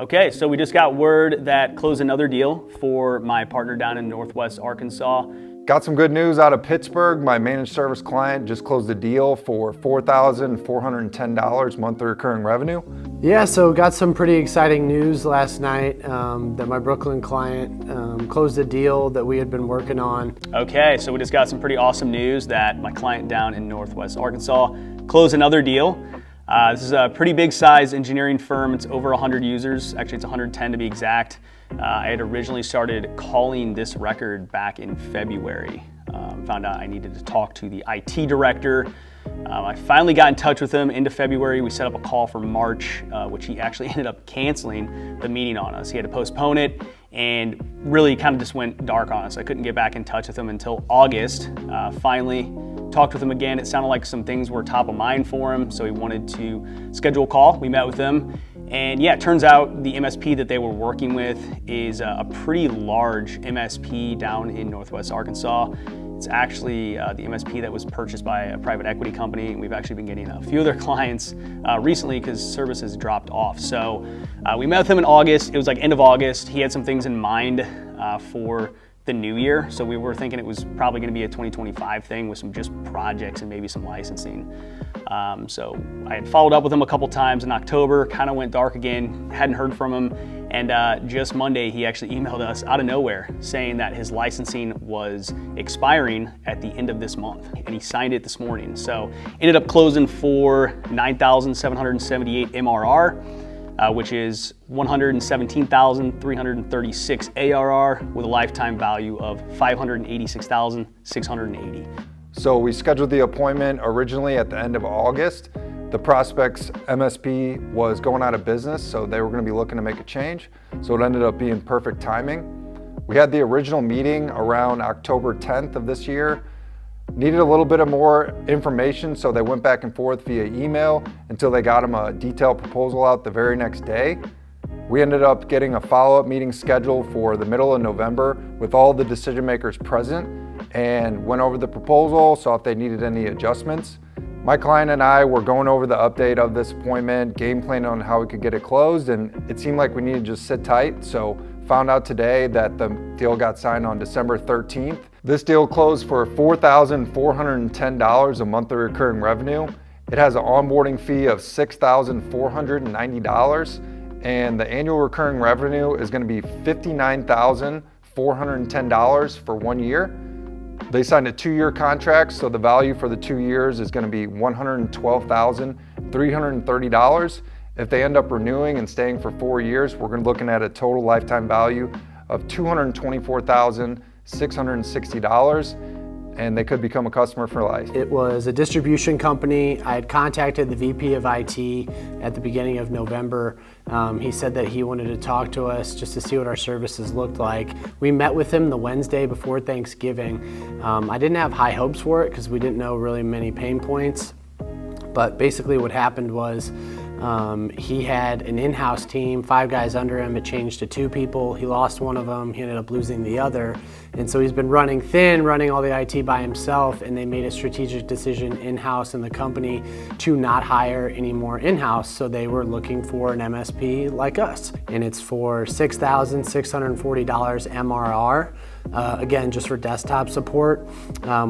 Okay, so we just got word that closed another deal for my partner down in Northwest Arkansas. Got some good news out of Pittsburgh. My managed service client just closed a deal for $4,410 monthly recurring revenue. Yeah, so got some pretty exciting news last night that my Brooklyn client closed a deal that we had been working on. Okay, so we just got some pretty awesome news that my client down in Northwest Arkansas closed another deal. This is a pretty big size engineering firm. It's over 100 users. Actually, it's 110 to be exact. I had originally started calling this record back in February. Found out I needed to talk to the IT director. I finally got in touch with him into February. We set up a call for March, which he actually ended up canceling the meeting on us. He had to postpone it and really kind of just went dark on us. I couldn't get back in touch with him until August. Finally talked with him again. It sounded like some things were top of mind for him, so he wanted to schedule a call. We met with him. And yeah, it turns out the MSP that they were working with is a pretty large MSP down in Northwest Arkansas. It's actually the MSP that was purchased by a private equity company. And we've actually been getting a few of their clients recently because services dropped off. So we met with him in August. It was like end of August. He had some things in mind for the new year. So we were thinking it was probably going to be a 2025 thing with some just projects and maybe some licensing. So I had followed up with him a couple times in October, kind of went dark again, hadn't heard from him. And just Monday, he actually emailed us out of nowhere saying that his licensing was expiring at the end of this month. And he signed it this morning. So ended up closing for 9,778 MRR. Which is 117,336 ARR with a lifetime value of 586,680. So we scheduled the appointment originally at the end of August. The prospect's MSP was going out of business, so they were going to be looking to make a change. So it ended up being perfect timing. We had the original meeting around October 10th of this year. Needed a little bit of more information, so they went back and forth via email until they got him a detailed proposal out the very next day. We ended up getting a follow-up meeting scheduled for the middle of November with all the decision makers present and went over the proposal, saw if they needed any adjustments. My client and I were going over the update of this appointment, game planning on how we could get it closed, and it seemed like we needed to just sit tight. So found out today that the deal got signed on December 13th. This deal closed for $4,410 a monthly recurring revenue. It has an onboarding fee of $6,490, and the annual recurring revenue is going to be $59,410 for 1 year. They signed a 2-year contract, so the value for the 2 years is going to be $112,330. If they end up renewing and staying for 4 years, we're going to be looking at a total lifetime value of $224,660, and they could become a customer for life. It was a distribution company. I had contacted the VP of IT at the beginning of November. He said that he wanted to talk to us just to see what our services looked like. We met with him the Wednesday before Thanksgiving. I didn't have high hopes for it because we didn't know really many pain points, but basically what happened was he had an in-house team, 5 guys under him. It changed to 2 people. He lost one of them. He ended up losing the other. And so he's been running thin, running all the IT by himself, and they made a strategic decision in-house in the company to not hire any more in-house. So they were looking for an MSP like us. And it's for $6,640 MRR. Again, just for desktop support,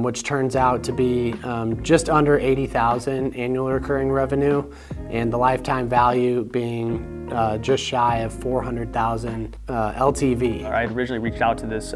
which turns out to be just under 80,000 annual recurring revenue, and the lifetime value being just shy of 400,000 LTV. I had originally reached out to this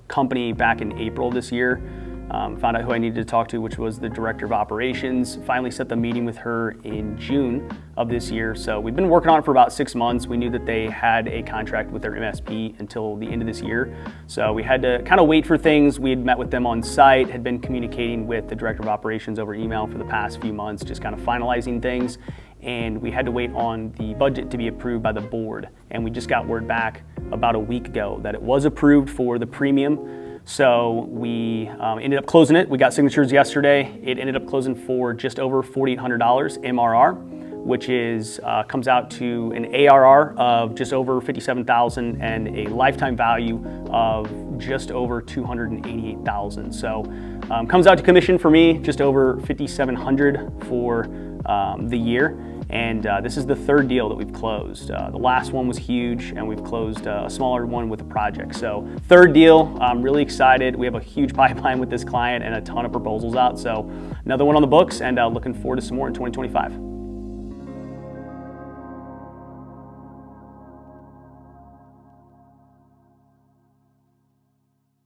company back in April this year. Found out who I needed to talk to, which was the director of operations. Finally set the meeting with her in June of this year. So we've been working on it for about 6 months. We knew that they had a contract with their MSP until the end of this year. So we had to kind of wait for things. We had met with them on site, had been communicating with the director of operations over email for the past few months, just kind of finalizing things. And we had to wait on the budget to be approved by the board. And we just got word back about a week ago that it was approved for the premium. So we ended up closing it. We got signatures yesterday. It ended up closing for just over $4,800 MRR, which is comes out to an ARR of just over 57,000 and a lifetime value of just over 288,000. So comes out to commission for me just over 5,700 for the year. And this is the third deal that we've closed. The last one was huge, and we've closed a smaller one with a project. So third deal, I'm really excited. We have a huge pipeline with this client and a ton of proposals out. So another one on the books, and looking forward to some more in 2025.